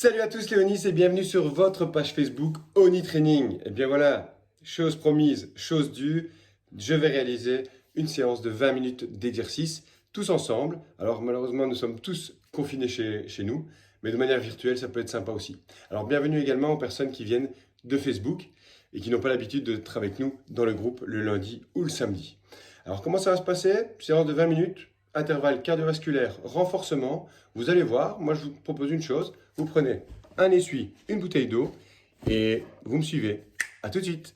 Salut à tous les Onis et bienvenue sur votre page Facebook Oni Training. Et bien voilà, chose promise, chose due, je vais réaliser une séance de 20 minutes d'exercice tous ensemble. Alors malheureusement nous sommes tous confinés chez nous, mais de manière virtuelle ça peut être sympa aussi. Alors bienvenue également aux personnes qui viennent de Facebook et qui n'ont pas l'habitude d'être avec nous dans le groupe le lundi ou le samedi. Alors comment ça va se passer? Séance de 20 minutes. Intervalle cardiovasculaire, renforcement. Vous allez voir, moi je vous propose une chose. Vous prenez un essuie, une bouteille d'eau et vous me suivez. A tout de suite.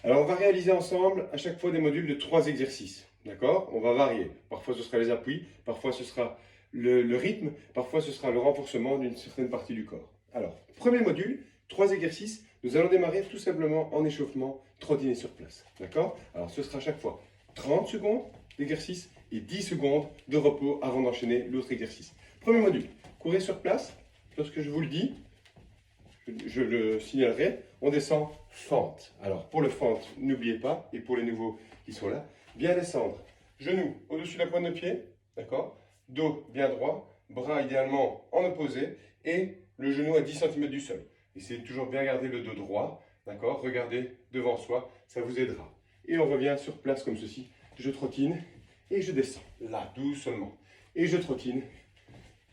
Alors on va réaliser ensemble à chaque fois des modules de 3 exercices. D'accord? On va varier. Parfois ce sera les appuis, parfois ce sera le rythme, parfois ce sera le renforcement d'une certaine partie du corps. Alors, premier module, 3 exercices. Nous allons démarrer tout simplement en échauffement, trottiner sur place. D'accord? Alors ce sera à chaque fois 30 secondes d'exercice et 10 secondes de repos avant d'enchaîner l'autre exercice. Premier module, courir sur place. Lorsque je vous le dis, je le signalerai, on descend fente. Alors pour le fente, n'oubliez pas, et pour les nouveaux qui sont là, bien descendre. Genoux au-dessus de la pointe de pied, d'accord? Dos bien droit, bras idéalement en opposé et le genou à 10 cm du sol. Essayez de toujours bien garder le dos droit, d'accord? Regardez devant soi, ça vous aidera. Et on revient sur place comme ceci. Je trottine et je descends. Là, doucement. Et je trottine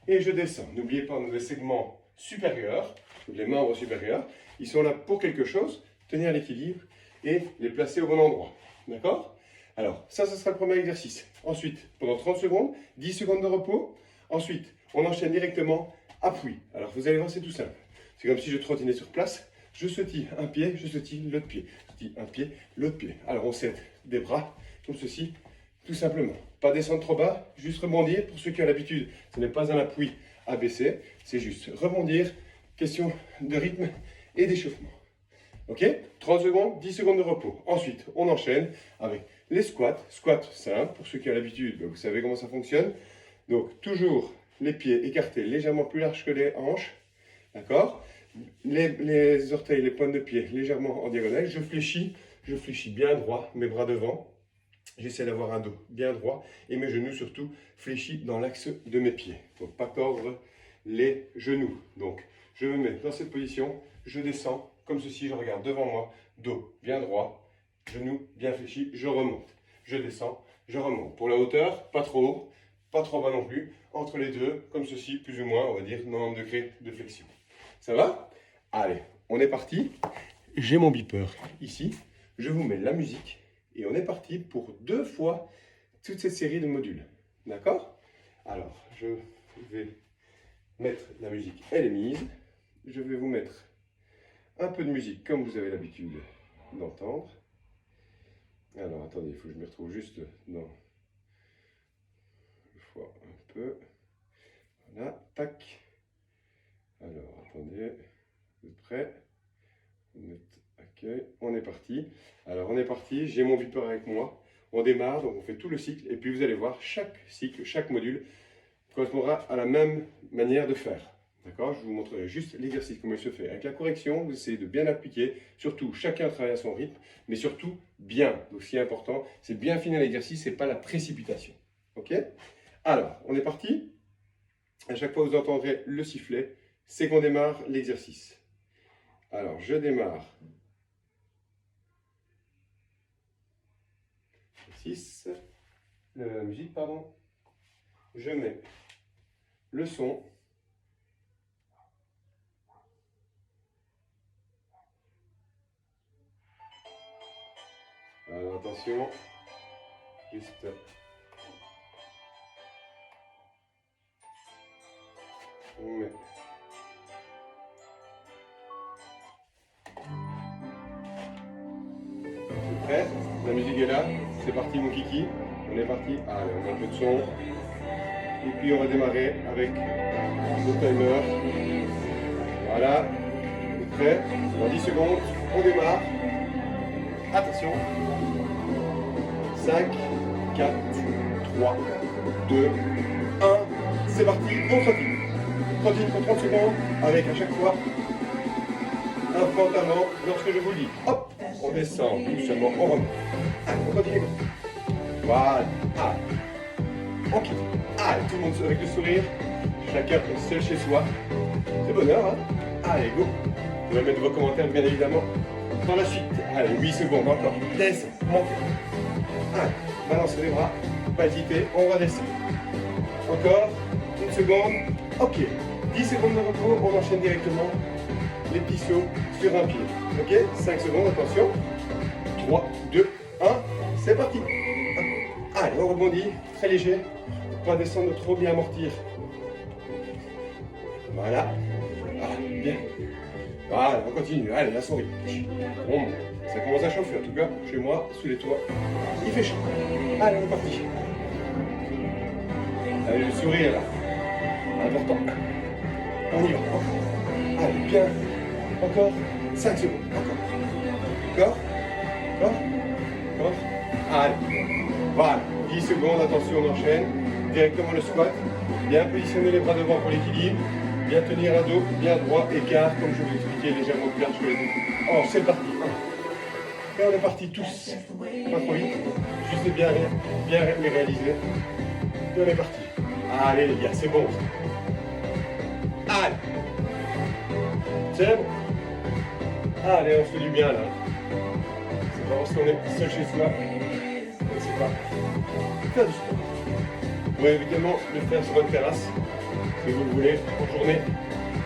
et je descends. N'oubliez pas, on a des segments supérieurs, les membres supérieurs. Ils sont là pour quelque chose, tenir l'équilibre et les placer au bon endroit. D'accord? Alors, ça sera le premier exercice. Ensuite, pendant 30 secondes, 10 secondes de repos. Ensuite, on enchaîne directement appui. Alors, vous allez voir, c'est tout simple. C'est comme si je trottinais sur place. Je sautille un pied, je sautille l'autre pied. Je sautille un pied, l'autre pied. Alors, on s'aide des bras comme ceci, tout simplement. Pas descendre trop bas, juste rebondir. Pour ceux qui ont l'habitude, ce n'est pas un appui à baisser, c'est juste rebondir. Question de rythme et d'échauffement. Ok? 30 secondes, 10 secondes de repos. Ensuite, on enchaîne avec les squats. Squat simple, pour ceux qui ont l'habitude, vous savez comment ça fonctionne. Donc, toujours les pieds écartés légèrement plus larges que les hanches. D'accord? Les orteils, les pointes de pied légèrement en diagonale. Je fléchis bien droit, mes bras devant. J'essaie d'avoir un dos bien droit et mes genoux surtout fléchis dans l'axe de mes pieds. Donc pas tordre les genoux. Donc je me mets dans cette position, je descends comme ceci, je regarde devant moi, dos bien droit, genoux bien fléchis, je remonte. Je descends, je remonte. Pour la hauteur, pas trop haut, pas trop bas non plus. Entre les deux, comme ceci, plus ou moins, on va dire 90 degrés de flexion. Ça va? Allez, on est parti. J'ai mon beeper ici. Je vous mets la musique et on est parti pour 2 fois toute cette série de modules. D'accord? Alors, je vais mettre la musique, elle est mise. Je vais vous mettre un peu de musique comme vous avez l'habitude d'entendre. Alors, attendez, il faut que je me retrouve juste dans... Je vois un peu. Voilà, tac. Alors, attendez, vous êtes prêts? Accueil, on est parti. Alors, on est parti, j'ai mon beeper avec moi. On démarre, donc on fait tout le cycle. Et puis, vous allez voir, chaque cycle, chaque module correspondra à la même manière de faire. D'accord? Je vous montrerai juste l'exercice, comment il se fait. Avec la correction, vous essayez de bien appliquer. Surtout, chacun travaille à son rythme, mais surtout, bien. Donc, ce qui est important, c'est bien finir l'exercice et pas la précipitation. Ok? Alors, on est parti. À chaque fois, vous entendrez le sifflet. C'est qu'on démarre l'exercice. Alors, je démarre. 6. La musique, pardon. Je mets le son. Alors, attention. Juste. On met. Prêt? La musique est là, c'est parti mon kiki, on est parti, allez on met un peu de son, et puis on va démarrer avec le timer, voilà, vous êtes prêts? Dans 10 secondes, on démarre, attention, 5, 4, 3, 2, 1, c'est parti, on trottine, trottine pour 30 secondes, avec à chaque fois un pantalon lorsque je vous le dis, hop, on descend doucement, on remonte. Allez, on continue. Voilà. Allez. Ok. Allez, tout le monde avec le sourire. Chacun seul chez soi. C'est bonheur, hein? Allez, go. Vous allez mettre vos commentaires, bien évidemment, par la suite. Allez, 8 secondes encore. Descends, montez. Allez, balancez les bras. Pas hésiter, on va descendre. Encore, 1 seconde. Ok. 10 secondes de repos, on enchaîne directement les petits sauts sur un pied. Ok? 5 secondes, attention. 3, 2, 1, c'est parti. Allez, on rebondit, très léger, pour pas descendre trop, bien amortir. Voilà. Ah, bien. Voilà, on continue. Allez, la souris. Bon, ça commence à chauffer, en tout cas, chez moi, sous les toits. Il fait chaud. Allez, on est parti. Allez, le sourire, là. Important. On y va. Allez, bien. Encore. 5 secondes. Encore. Encore. Allez. Voilà. 10 secondes. Attention, on enchaîne. Directement le squat. Bien positionner les bras devant pour l'équilibre. Bien tenir la dos. Bien droit. Écart, comme je vous expliquais, légèrement ouvert sur les dos. Oh, c'est parti. Et on est parti tous. Pas trop vite. Juste bien les réaliser. Et on est parti. Allez, les gars, c'est bon. Allez. C'est bon. Allez, on se fait du bien là. C'est pas parce qu'on est seul chez soi. Mais c'est pas faire du sport. Vous pouvez évidemment le faire sur votre terrasse, si vous le voulez, en journée.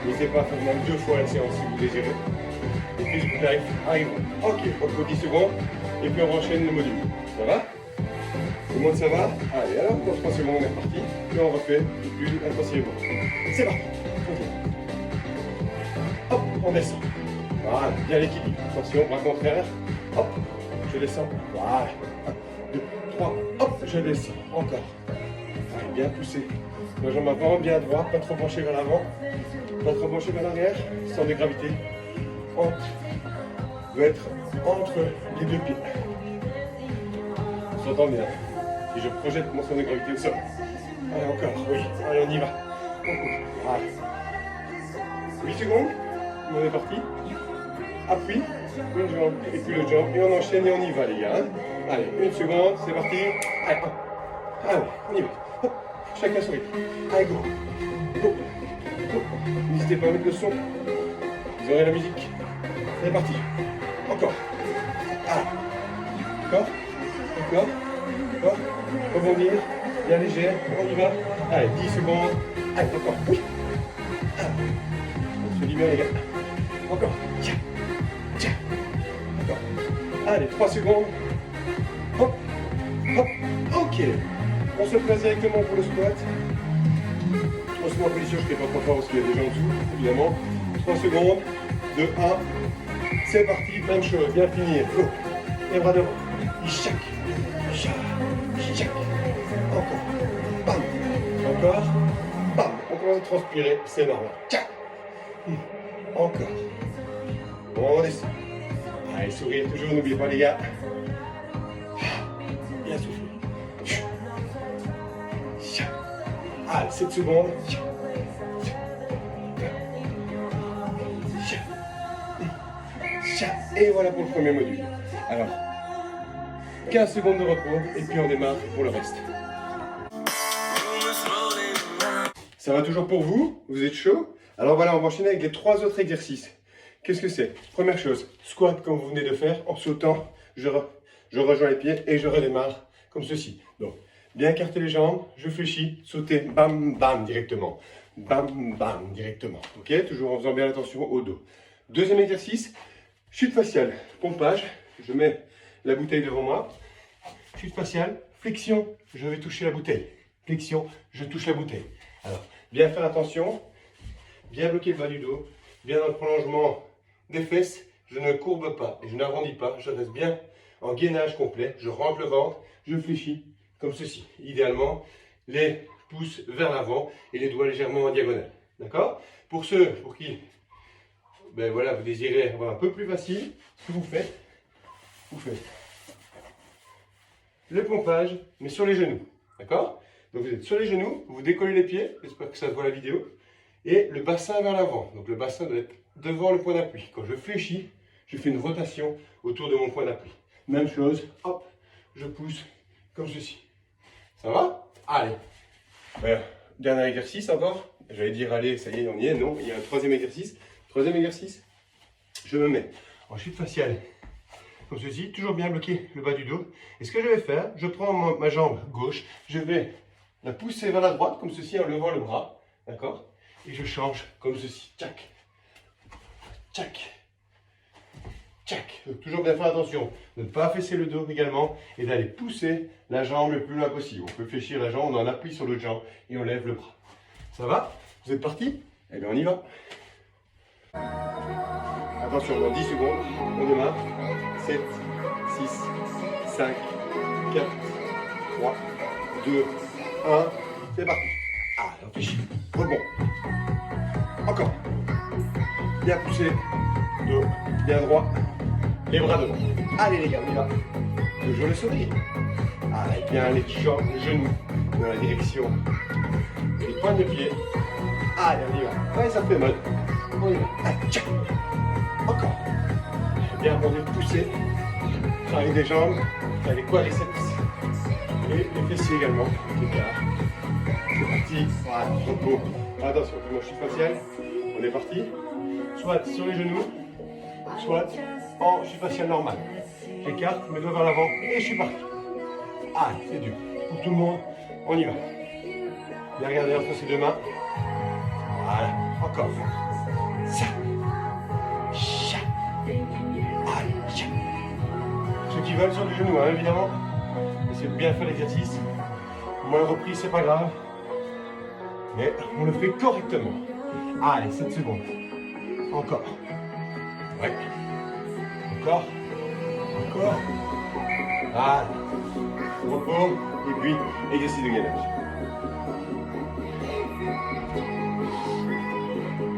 N'hésitez pas à faire même 2 fois la séance si vous désirez. Et puis je live arrive. Ok, repos 10 secondes. Et puis on enchaîne le module. Ça va? Tout le monde ça va? Allez, alors dans 3 secondes on est parti. Et on refait plus intensivement. C'est parti. Hop, on descend. Voilà, bien l'équilibre. Attention, bras contraire. Hop, je descends. Voilà. 1, 2, 3. Hop, je descends. Encore. Allez, bien poussé. La jambe avant, bien droit. Pas trop penché vers l'avant. Pas trop penché vers l'arrière. Centre de gravité. Doit être entre les 2 pieds. On s'entend bien. Et je projette mon centre de gravité au sol. Allez, encore. Oui. Allez, on y va. Voilà. 8 secondes. On est parti. Appui, une jambe et puis l'autre jambe. Et on enchaîne et on y va, les gars. Allez, 1 seconde, c'est parti. Allez, allez, on y va. Hop. Chacun sourit. Allez, go. Go. Go. N'hésitez pas à mettre le son. Vous aurez la musique. C'est parti. Encore. Allez. Encore. Encore. Encore. Rebondir. Bien léger. On y va. Allez, 10 secondes. Allez, encore. Oui. Allez. On se dit bien, les gars. Encore. Tiens. Tiens. Encore. Allez, 3 secondes. Hop. Hop. Ok. On se place directement pour le squat. On se met en position, je ne fais pas trop fort parce qu'il y a des gens en dessous, évidemment. 3 secondes. 2, 1. C'est parti. Même chose. Bien finir. Go. Les bras devant. Chac. Chac. Chac. Encore. Bam. Encore. Bam. On commence à transpirer. C'est normal. Tchac. Encore. On descend. Allez, sourire toujours, n'oubliez pas les gars. Bien souffler. Allez, 7 secondes. Et voilà pour le premier module. Alors, 15 secondes de repos et puis on démarre pour le reste. Ça va toujours pour vous? Vous êtes chaud? Alors voilà, on va enchaîner avec les 3 autres exercices. Qu'est-ce que c'est? Première chose, squat comme vous venez de faire, en sautant, je rejoins les pieds et je redémarre comme ceci. Donc, bien écarter les jambes, je fléchis, sauter, bam, bam, directement. Bam, bam, directement. Ok? Toujours en faisant bien attention au dos. Deuxième exercice, chute faciale, pompage. Je mets la bouteille devant moi. Chute faciale, flexion, je vais toucher la bouteille. Flexion, je touche la bouteille. Alors, bien faire attention, bien bloquer le bas du dos, bien dans le prolongement des fesses, je ne courbe pas, je n'arrondis pas, je reste bien en gainage complet, je rentre le ventre, je fléchis comme ceci. Idéalement, les pouces vers l'avant et les doigts légèrement en diagonale. D'accord? Pour ceux pour qui voilà, vous désirez avoir un peu plus facile, ce que vous faites le pompage, mais sur les genoux. D'accord? Donc vous êtes sur les genoux, vous décollez les pieds, j'espère que ça se voit la vidéo, et le bassin vers l'avant. Donc le bassin doit être devant le point d'appui. Quand je fléchis, je fais une rotation autour de mon point d'appui. Même chose, hop, je pousse comme ceci. Ça va? Allez, Dernier exercice encore. J'allais dire, allez, ça y est, on y est. Non, il y a un troisième exercice. Troisième exercice, je me mets en chute faciale, comme ceci, toujours bien bloqué le bas du dos. Et ce que je vais faire, je prends ma jambe gauche, je vais la pousser vers la droite, comme ceci, en levant le bras. D'accord? Et je change comme ceci. Tchac. Tchac. Tchac. Donc, toujours bien faire attention de ne pas affaisser le dos également et d'aller pousser la jambe le plus loin possible. On peut fléchir la jambe, on en appuie sur l'autre jambe et on lève le bras. Ça va? Vous êtes partis? Eh bien, on y va. Attention, dans 10 secondes, on démarre. 7, 6, 5, 4, 3, 2, 1. C'est parti. Ah, on fait chier. Rebond. Encore. Bien poussé. Dos, bien droit. Les bras devant. Allez les gars, on y va. Toujours le sourire. Allez, bien les jambes, les genoux dans la direction des pointes de pied. Allez, on y va. Ouais, ça fait mal. On y va. Allez, tchac. Encore. Bien rebondi, pousser. Travailler les jambes, les quadriceps et les fessiers également. C'est parti. Voilà, repos. Attention, je suis facial. On est parti. Soit sur les genoux, soit en chute faciale normale. J'écarte mes doigts vers l'avant et je suis parti. Ah, c'est dur. Pour tout le monde, on y va. Bien regarder entre ces deux mains. Voilà, encore. Ça. Ça. Allez, ça. Ceux qui veulent sur les genoux, hein, évidemment. Essayez de bien faire l'exercice. Moins repris, c'est pas grave. Mais on le fait correctement. Allez, 7 secondes. Encore. Ouais. Encore. Encore. Allez. Repos. Et puis, exercice de gainage.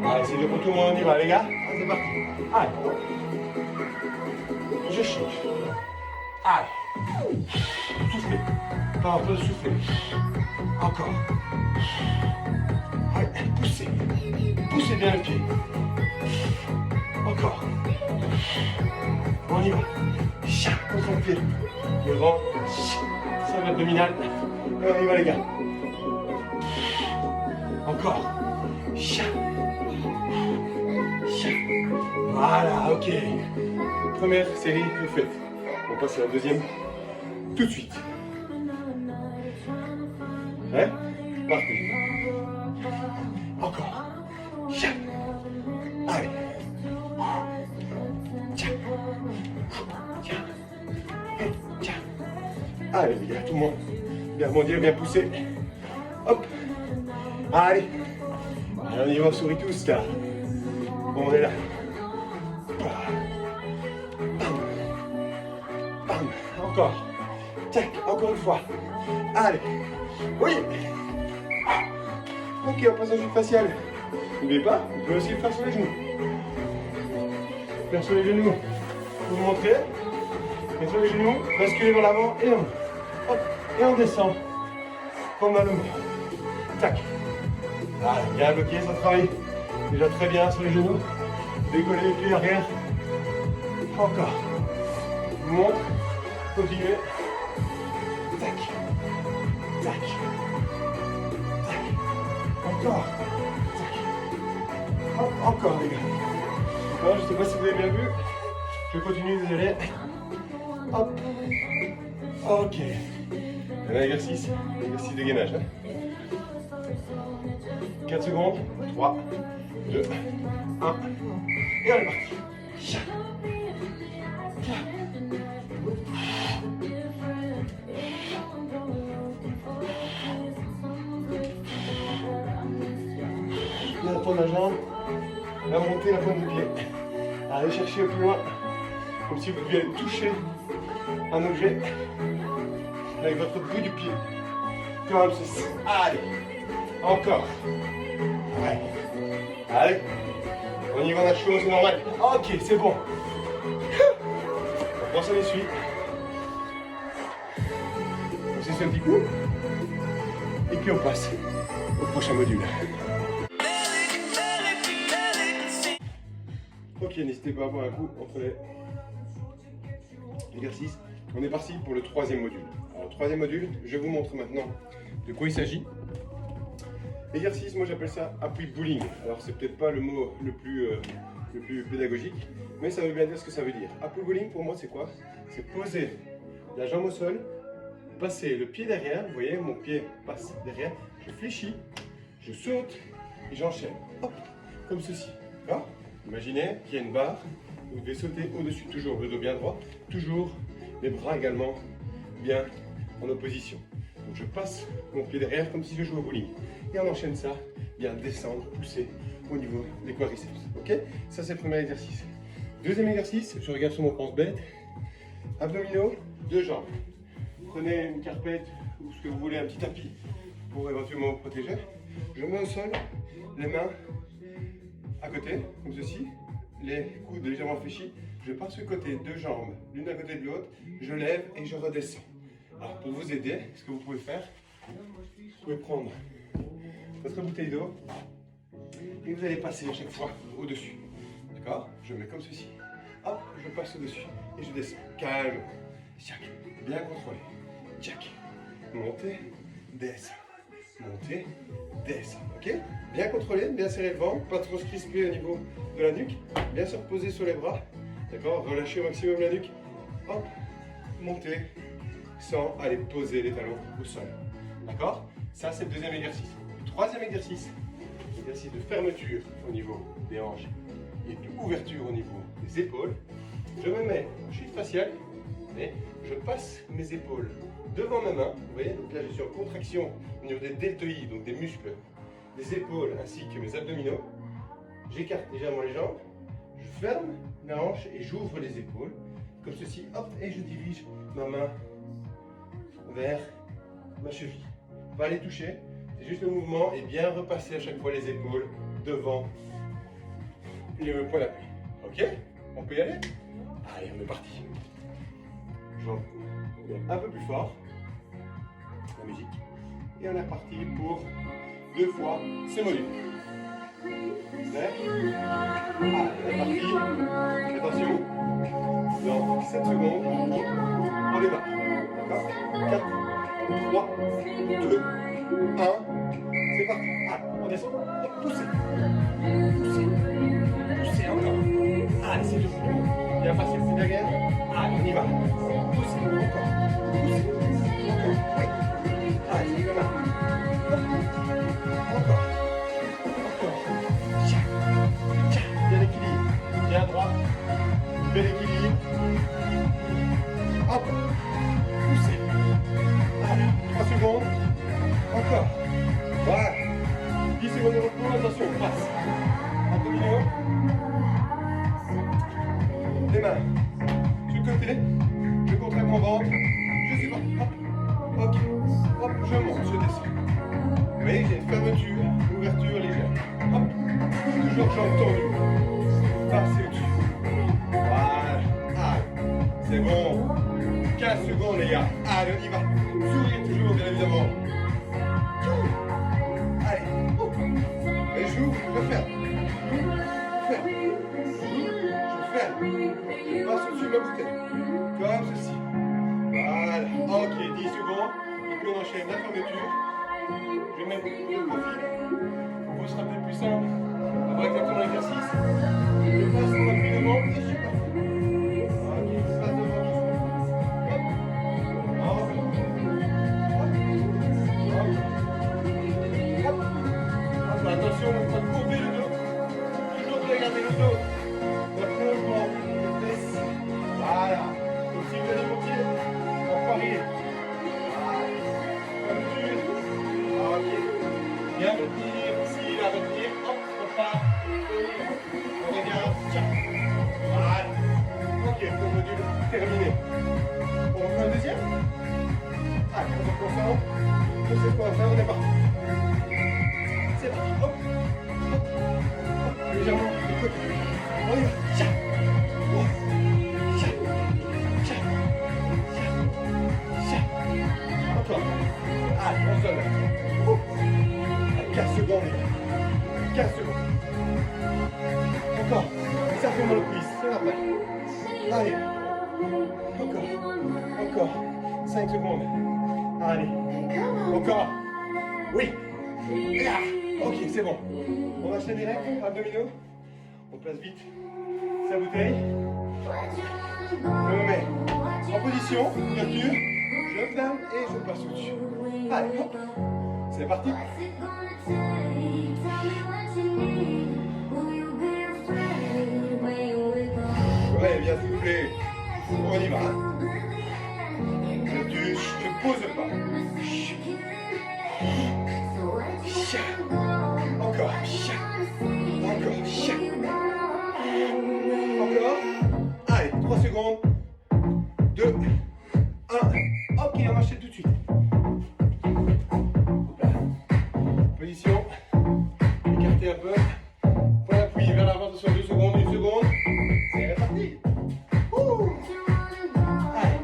Allez, c'est dur pour tout le monde. On y va, les gars. Allez, c'est parti. Allez. Je change. Allez. Soufflez. Pas un peu de souffler. Encore. Allez, poussez. Poussez bien le pied. Encore. On y va. Contre le pied. Le vent. Sur l'abdominal. On y va les gars. Encore. Voilà, ok. Première série faite. On passe à la deuxième tout de suite. Ouais? Parti. Encore. Allez. Allez les gars, tout le monde. Bien rebondir, bien pousser. Hop. Allez. Allez, on y va, on sourit tous là. Bon, on est là. Bam. Bam. Encore. Tac, encore une fois. Allez. Oui. Ok, on passe en chute faciale. N'oubliez pas, vous pouvez aussi le faire sur les genoux. Faire sur les genoux. Vous vous montrez. Et sur les genoux, basculez vers l'avant et on. Hop, et on descend. Comme dans le mot. Tac. Voilà, bien bloqué, ça travaille déjà très bien sur les genoux. Décollez les pieds arrière. Encore. Monte. Continuez. Tac. Tac. Tac. Encore. Tac. Hop, encore les gars. Alors, je ne sais pas si vous avez bien vu. Je continue, désolé. Hop. Ok. Un exercice de gainage. 4 secondes. 3, 2, 1. Et on est parti. Bien tendre la jambe. La montée, la pointe de pied. Allez chercher au plus loin. Comme si vous deviez toucher un objet avec votre bout du pied. Comme ceci. Allez. Encore. Ouais. Allez. On y va, on a chaud, c'est normal. Ok, c'est bon. On prend ça les suites. On s'essuie un petit coup. Et puis on passe au prochain module. Ok, n'hésitez pas à avoir un coup entre les exercices. On est parti pour le troisième module. Alors, le troisième module, je vous montre maintenant de quoi il s'agit. L'exercice, moi j'appelle ça appui bowling. Alors c'est peut-être pas le mot le plus pédagogique, mais ça veut bien dire ce que ça veut dire. Appui bowling pour moi c'est quoi? C'est poser la jambe au sol, passer le pied derrière, vous voyez mon pied passe derrière, je fléchis, je saute et j'enchaîne. Hop, comme ceci. D'accord? Imaginez qu'il y a une barre, vous devez sauter au-dessus, toujours le dos bien droit, toujours les bras également bien en opposition. Donc je passe mon pied derrière comme si je jouais au bowling. Et on enchaîne ça, bien descendre, pousser au niveau des quadriceps. Ok? Ça c'est le premier exercice. Deuxième exercice, je regarde sur mon pense-bête. Abdominaux, deux jambes. Prenez une carpette ou ce que vous voulez, un petit tapis pour éventuellement vous protéger. Je mets au sol les mains à côté, comme ceci, les coudes légèrement fléchis. Je pars sur le côté, deux jambes, l'une à côté de l'autre. Je lève et je redescends. Alors pour vous aider, ce que vous pouvez faire, vous pouvez prendre votre bouteille d'eau et vous allez passer à chaque fois au-dessus. D'accord? Je mets comme ceci. Hop, je passe au-dessus et je descends. Calme. Tchac. Bien contrôlé. Tchac. Montez, descends. Montez, descends. Ok? Bien contrôlé, bien serré le ventre, pas trop se crisper au niveau de la nuque. Bien se reposer sur les bras. D'accord? Relâchez au maximum la nuque. Hop. Montez sans aller poser les talons au sol. D'accord? Ça, c'est le deuxième exercice. Le troisième exercice, exercice de fermeture au niveau des hanches et d'ouverture au niveau des épaules. Je me mets en chute faciale et je passe mes épaules devant ma main. Vous voyez, donc là, je suis en contraction au niveau des deltoïdes, donc des muscles des épaules ainsi que mes abdominaux. J'écarte légèrement les jambes, je ferme la hanche et j'ouvre les épaules comme ceci. Hop, et je dirige ma main vers ma cheville. Pas les toucher, c'est juste le mouvement et bien repasser à chaque fois les épaules devant le point d'appui. Ok? On peut y aller? Allez, on est parti. J'en mets un peu plus fort la musique et on est reparti pour 2 fois ce module. Clair? Allez, on est parti. Attention, dans 7 secondes, on démarre. D'accord? 4, 3, 2, 1, c'est parti. Allez, on descend. Poussez. Poussez. Poussez encore. Allez, c'est tout. Bien facile, c'est derrière. Allez, on y va. Poussez, encore. Poussez. Encore. Oui. Allez, c'est bien là. Encore. Encore. Tchac. Tchac. Bien l'équilibre. Bien droit. Bel équilibre. Hop. Poussez. Allez, 3 secondes. Encore. Voilà. 10 secondes de repos, attention, on passe. Abdominaux. Les mains sur le côté. Je contracte mon ventre. Je suis parti. Hop. Ok. Hop. Je monte, je descends. Vous voyez, j'ai une fermeture, une ouverture légère. Hop. Toujours jambes tendues. Passez au-dessus. Voilà. Allez. C'est bon. 15 secondes, les gars. Allez, on y va. Souriez toujours, bien évidemment. Allez. Et j'ouvre, je ferme. Je ferme. Je ferme. Je passe au-dessus de la bouteille. Comme ceci. Voilà. Ok, 10 secondes. Et puis on enchaîne la fermeture. Je vais mettre le profil. Pour ce sera peut-être plus simple. On va exactement l'exercice. Je passe mon appui devant et je suis parti. Ok, je passe devant tout ça. Hop. Hop. Hop. Attention, on ne faut pas courber le dos. Toujours regarder le dos. Le prolongement. Le press. Voilà. Donc si vous allez monter, on va arriver. Ok. Bien retenir, ici, la retenir, hop, on part, on regarde, tiens. Voilà. Ok, le module terminé. On refait un deuxième? Allez, on se concentre. On sait quoi faire, on est parti. C'est parti, hop, hop, hop, légèrement, de côté. On y va, tiens. Oh. Tiens, tiens, tiens, tiens. Encore. Allez, on se donne. 15 secondes, les gars. 15 secondes. Encore. Ça fait mal au cuisse. C'est normal. Allez. Encore. Encore. 5 secondes. Allez. Encore. Oui. Là. Ok, c'est bon. On va enchaîner direct, abdominaux. On place vite sa bouteille. Je me mets en position, ouverture, je down et je passe au-dessus. Allez, hop. C'est parti. Ouais, bien soufflé. On y va. Je pose pas. Encore. Encore. Allez, 3 secondes. 2, 1. Ok, on enchaîne tout de suite. Position. Écartez un peu. Point d'appui vers l'avant sur 2 secondes, 1 seconde. C'est reparti. Allez,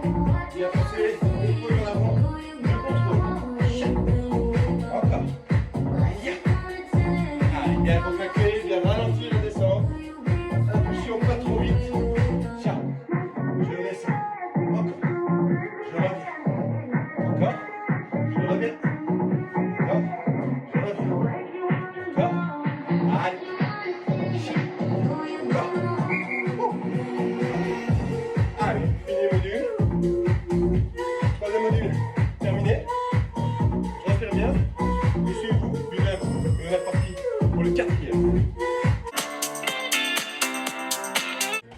bien passé. Épaule vers l'avant. Je contrôle. Encore. Allez, bien contracté, bien ralentir la descente. Impulsion pas trop vite. Tiens, je descends. Encore. Je reviens. Encore. Je reviens. Encore. Je reviens. Encore. Allez. Encore. Allez, fini le module. Troisième module terminé. Je respire bien. Je suis vous. Buvez un coup. Et on est parti pour le quatrième.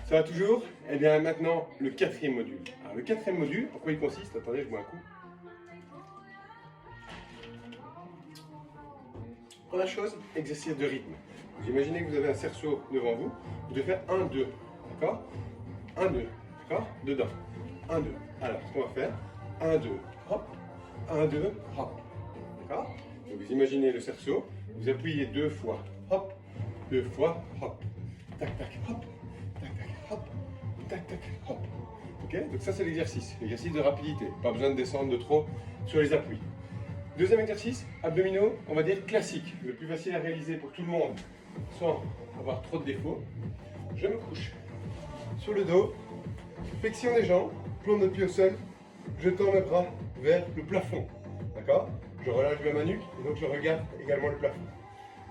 Ça va toujours? Eh bien maintenant, le quatrième module. Alors le quatrième module, en quoi il consiste? Attendez, je bois un coup. Première chose, exercice de rythme. Vous imaginez que vous avez un cerceau devant vous. Vous devez faire 1, 2. D'accord? 1, 2. D'accord? Dedans. 1, 2. Alors, ce qu'on va faire, 1, 2, hop. 1, 2, hop. D'accord? Donc vous imaginez le cerceau. Vous appuyez 2 fois, hop. 2 fois, hop. Tac, tac, hop. Tac, tac, hop. Tac, tac, hop. Ok? Donc ça, c'est l'exercice. L'exercice de rapidité. Pas besoin de descendre de trop sur les appuis. Deuxième exercice, abdominaux, on va dire classique, le plus facile à réaliser pour tout le monde, sans avoir trop de défauts. Je me couche sur le dos, flexion des jambes, plombe de pied au sol, je tends mes bras vers le plafond. D'accord? Je relâche bien ma nuque et donc je regarde également le plafond.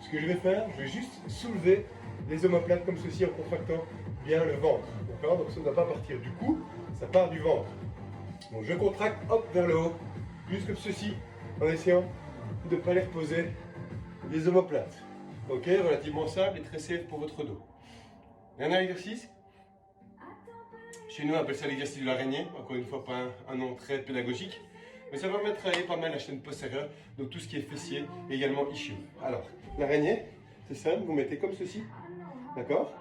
Ce que je vais faire, je vais juste soulever les omoplates comme ceci en contractant bien le ventre. D'accord? Donc ça ne doit pas partir du cou, ça part du ventre. Donc je contracte, hop, vers le haut, juste comme ceci, en essayant de ne pas les reposer les omoplates. Ok, relativement simple et très safe pour votre dos. Dernier exercice. Chez nous, on appelle ça l'exercice de l'araignée. Encore une fois, pas un nom très pédagogique. Mais ça va permettre de travailler pas mal la chaîne postérieure, donc tout ce qui est fessier et également ischio. Alors, l'araignée, c'est simple, vous mettez comme ceci. D'accord?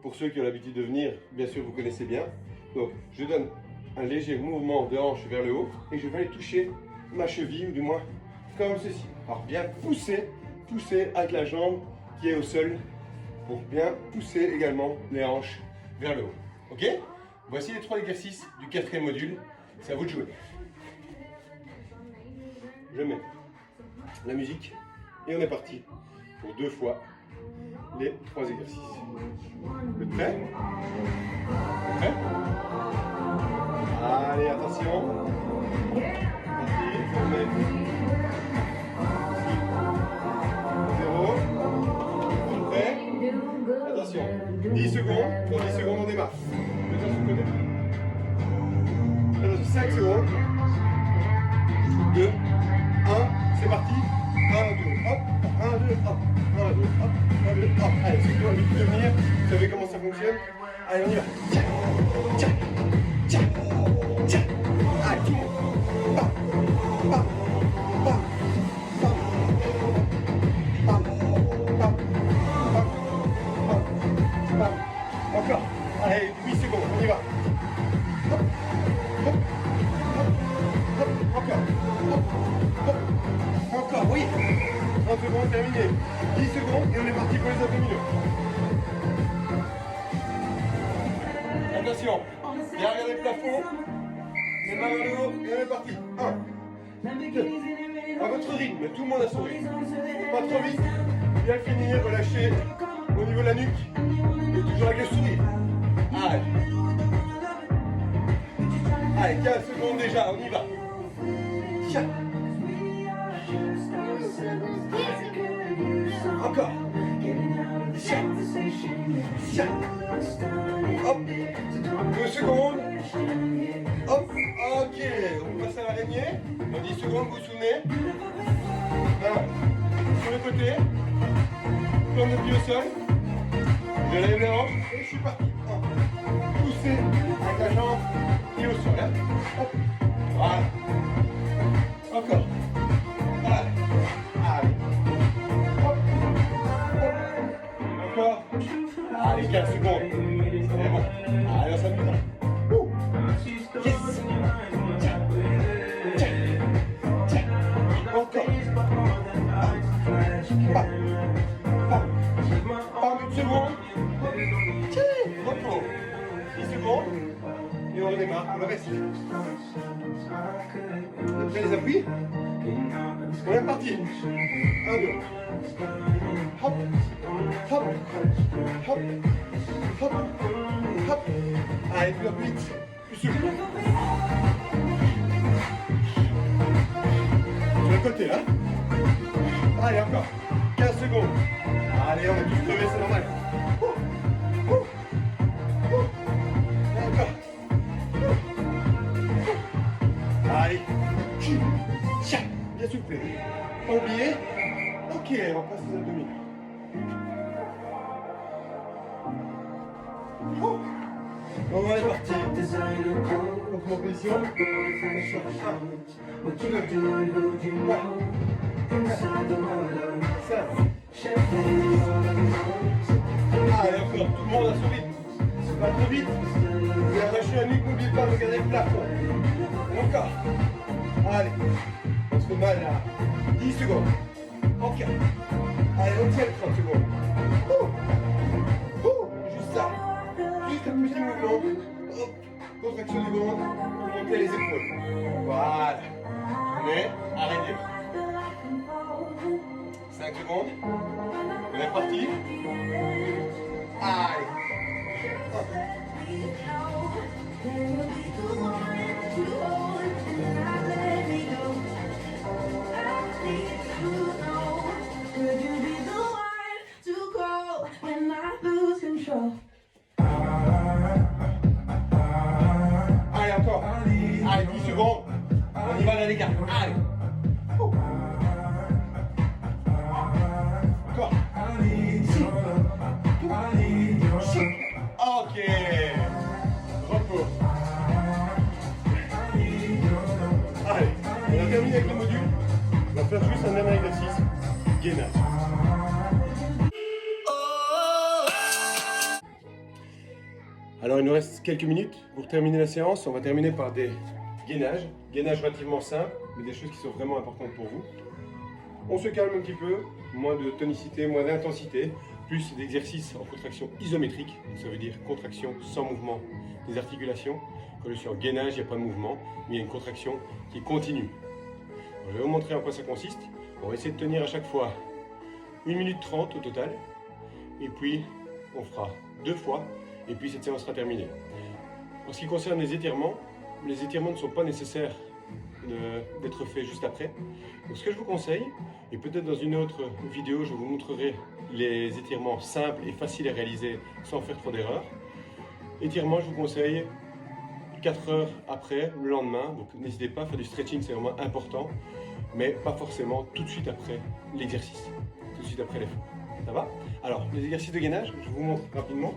Pour ceux qui ont l'habitude de venir, bien sûr, vous connaissez bien. Donc, je donne un léger mouvement de hanche vers le haut et je vais aller toucher ma cheville, ou du moins comme ceci. Alors bien pousser avec la jambe qui est au sol pour bien pousser également les hanches vers le haut. Ok? Voici les 3 exercices du 4e module. C'est à vous de jouer. Je mets la musique et on est parti pour 2 fois les 3 exercices. Vous êtes prêts? Prêts? Allez, attention. On met 0. Prêt? Attention. 10 secondes. Dans 10 secondes, on démarre. Attention, côté. Attention, 5 secondes. 2, 1, c'est parti. 1, 2, hop. 1, 2, hop. 1, 2, hop. 1, 2, hop. Allez, c'est quoi, vite de venir. Vous savez comment ça fonctionne? Allez, on y va. Tiens, tiens, tiens, tiens. Allez, tout le monde. Bam, bam, bam, bam, bam, bam, bam, bam, bam. Encore. Allez, 8 secondes, on y va. Hop, hop, hop, hop, encore. Hop, hop, encore, oui. 30 secondes, terminé. 10 secondes et on est parti pour les abdominaux. Attention, bien regarder le plafond. Les mains vers le haut et on est parti. 1, 2, à votre rythme, tout le monde a son rythme. Pas trop vite, bien finir, relâcher au niveau de la nuque et toujours avec le sourire. Allez. Allez, 15 secondes déjà, on y va. Tiens. Encore. Hop. 2 secondes. Hop. Ok. On passe à l'araignée. Dans 10 secondes, vous vous souvenez. Voilà. Sur le côté. Comme le pied au sol. Je lève les hanches et je suis parti. Poussez avec la jambe et au sol. Hein. Hop. Voilà. Encore. Allez. Allez. Hop. Hop. Encore. Allez, 15 secondes. C'est bon. Allez, on s'amuse. Yes. Tiens. Tiens. Tiens. Encore. Pas. Pas. Pas une seconde. Tiens. Repos. 10 secondes. Et on redémarre pour le reste. Après les appuis. On est parti. 1, 2. Hop. Hop. Hop. Hop. Hop. Allez, plus vite. Plus souple. Sur le côté, là. Allez, encore. 15 secondes. Allez, on va tous crever, c'est normal. Et encore. Allez. Tiens. Bien soufflé. Pas oublier. Ok, on passe les abdominaux. On est parti. Donc en position. Allez, encore. Tout le monde à son rythme. Pas trop vite. Vous arrachez la nuque, n'oubliez pas de regarder le plafond. Encore. Allez. On se fait mal là. 10 secondes. Ok. Allez, on tient 30 secondes. Juste ça. Juste un petit mouvement. Hop. Contraction du ventre. Montez les épaules. Voilà. Mais arrêtez. 5 secondes. On est parti. Allez. Hop. Allez, encore. Allez, 10 secondes. On y va là, les gars. Allez. Encore. Ok. Repos. Allez, on a terminé avec le module. On va faire juste un dernier exercice. Gainage. Alors il nous reste quelques minutes pour terminer la séance. On va terminer par des gainages. Gainages relativement simples, mais des choses qui sont vraiment importantes pour vous. On se calme un petit peu, moins de tonicité, moins d'intensité, plus d'exercices en contraction isométrique. Ça veut dire contraction sans mouvement des articulations. Quand je suis en gainage, il n'y a pas de mouvement, mais il y a une contraction qui continue. Alors, je vais vous montrer en quoi ça consiste. On va essayer de tenir à chaque fois 1 minute 30 au total. Et puis, on fera 2 fois. Et puis, cette séance sera terminée. En ce qui concerne les étirements ne sont pas nécessaires d'être faits juste après. Donc, ce que je vous conseille, et peut-être dans une autre vidéo, je vous montrerai les étirements simples et faciles à réaliser sans faire trop d'erreurs. Étirement, je vous conseille 4 heures après, le lendemain. Donc, n'hésitez pas à faire du stretching, c'est vraiment important. Mais pas forcément tout de suite après l'exercice. Tout de suite après l'effort. Ça va? Alors, les exercices de gainage, je vous montre rapidement.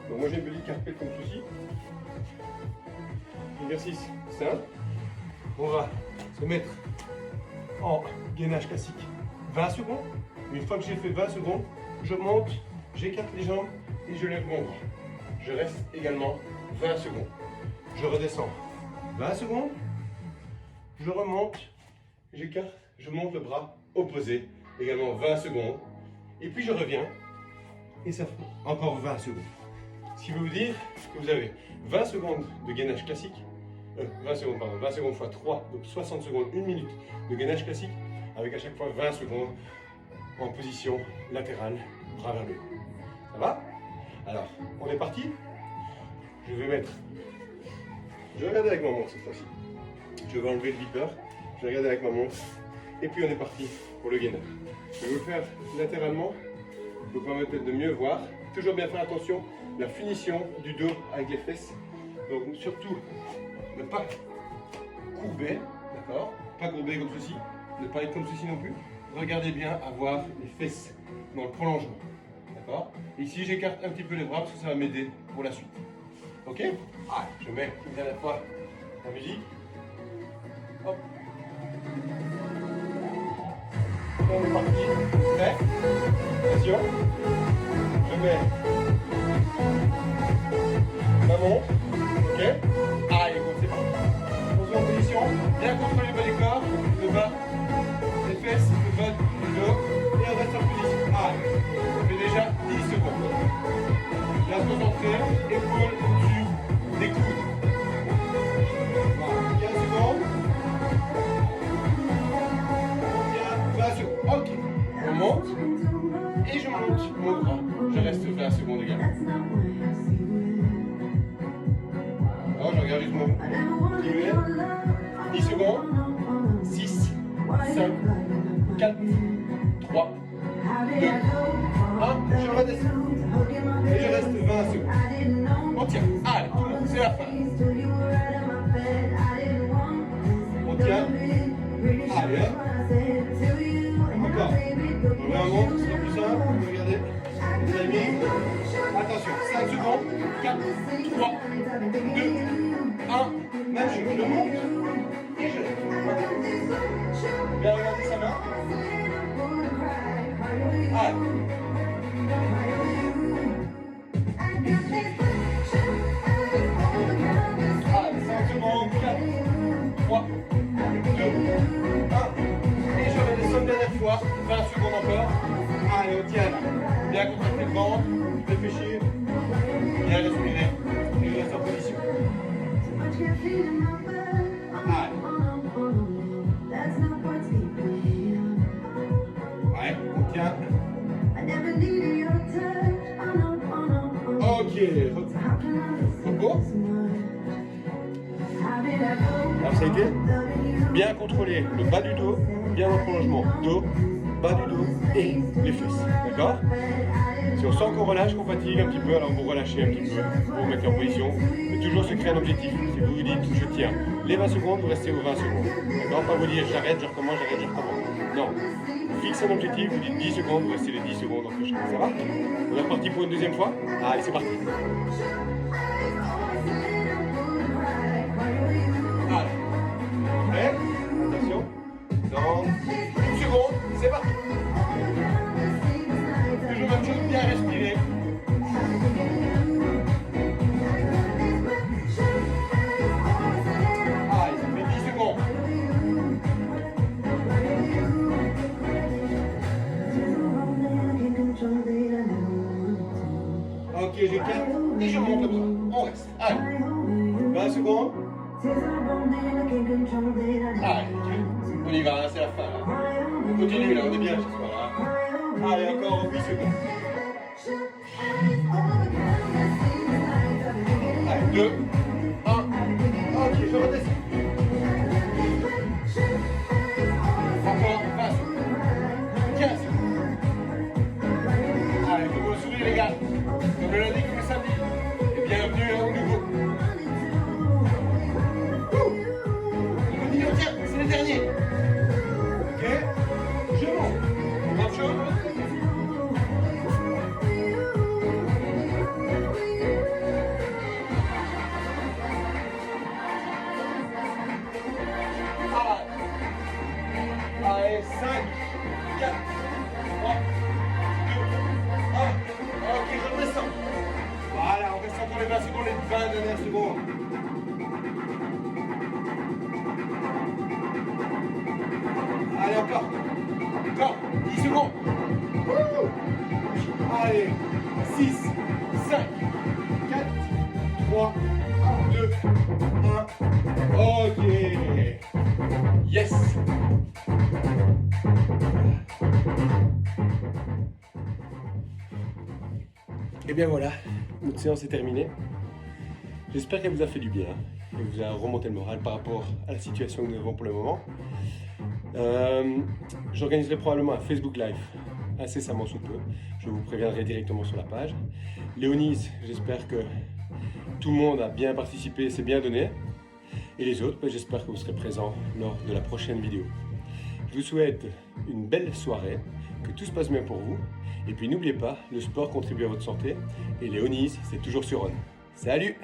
Donc, moi, j'ai une petite carpette comme ceci. Exercice simple. On va se mettre en gainage classique 20 secondes. Une fois que j'ai fait 20 secondes, je monte, j'écarte les jambes et je lève mon bras. Je reste également 20 secondes. Je redescends 20 secondes. Je remonte, j'écarte, je monte le bras opposé, également 20 secondes. Et puis je reviens et ça fait encore 20 secondes. Ce qui veut vous dire que vous avez 20 secondes de gainage classique, 20 secondes fois 3, donc 60 secondes, 1 minute de gainage classique, avec à chaque fois 20 secondes en position latérale, bras vers le haut. Ça va? Alors, on est parti. Je vais regarder avec ma montre cette fois-ci. Je vais enlever le beeper. Je vais regarder avec ma montre Et puis on est parti pour le gainer. Je vais vous le faire latéralement pour vous permettre de mieux voir. Toujours bien faire attention, la finition du dos avec les fesses. Donc surtout, ne pas courber, d'accord? Pas courber comme ceci, ne pas être comme ceci non plus. Regardez bien avoir les fesses dans le prolongement, d'accord? Ici, j'écarte un petit peu les bras parce que ça va m'aider pour la suite. Ok? Allez, je mets une dernière fois la musique. Hop. On est parti. Prêt? Attention. Je mets ma montre. Ok? Allez, go, c'est parti. On se met en position. Bien contrôler le bas du corps, le bas des fesses, le bas du dos. Et on reste en position. Allez. On fait déjà 10 secondes. Bien concentré, épaule au-dessus des coudes. Voilà. 15 secondes. 20 secondes. Ok. On monte. Et je monte mon bras. Je reste 20 secondes également. Alors, je regarde juste mon continuer. 10 secondes. 6, 5, 4, 3, 2, 1. Je redescends. Et je reste 20 secondes. On tient. Allez, tout le monde, c'est la fin. On tient. Allez, hop. Encore. On met un montre, c'est plus simple. Regardez. Timing. Attention, 5 secondes. 4, 3, 2, 1. Même chose, je monte. Et je lève. Bien regarder sa main. Allez. Allez, 5 secondes. 4, 3, 2, 1. Et je redescends une dernière fois. 20 secondes encore. Allez, on tient là. Bien contracter le ventre. Réfléchir. Bien respirer. Et je reste en position. Allez. Ouais, on tient. Ok. Repos. Alors ça a été bien contrôler le bas du dos, bien en prolongement. Dos, bas du dos et les fesses. D'accord? Si on sent qu'on relâche, qu'on fatigue un petit peu, alors vous relâchez un petit peu pour vous mettre en position. Mais toujours se créer un objectif. Si vous vous dites je tiens les 20 secondes, vous restez aux 20 secondes. D'accord? Pas vous dire j'arrête, je recommence, j'arrête, je recommence. Non. Vous fixez un objectif, vous dites 10 secondes, vous restez les 10 secondes entre chaque. Ça va? On est reparti pour une deuxième fois? Allez, c'est parti. Allez. Prêt? Attention. Dans une seconde, c'est parti. Toujours même chose, bien respirer. Allez, ça fait 10 secondes. Ok, je calme et je monte le bras. On reste. Allez. 20 secondes. Allez, on y va, là, c'est la fin. Là. On continue, là, on est bien ce soir. Là. Allez, encore 8 secondes. Allez, 2, 1. Ok, je redescends. Encore 20 secondes. 15 secondes. Allez, faut vous sourire, les gars. Comme le lundi, comme le samedi. Et bienvenue au nouveau. Tiens, c'est le dernier. Ok, je monte. Même chose. Allez, 5, 4, 3, 2, 1. Ok, je redescends. Voilà, on descend pour les 20 secondes, les 20 dernières secondes. Allez, encore. Encore. 10 secondes. Wouhou. Allez. 6, 5, 4, 3, 2, 1. Ok. Yes. Et bien voilà, notre séance est terminée. J'espère qu'elle vous a fait du bien et vous a remonté le moral par rapport à la situation que nous avons pour le moment. J'organiserai probablement un Facebook Live incessamment sous peu. Je vous préviendrai directement sur la page. Léonis, j'espère que tout le monde a bien participé, s'est bien donné. Et les autres, j'espère que vous serez présents lors de la prochaine vidéo. Je vous souhaite une belle soirée, que tout se passe bien pour vous. Et puis n'oubliez pas, le sport contribue à votre santé. Et Léonis, c'est toujours sur On. Salut!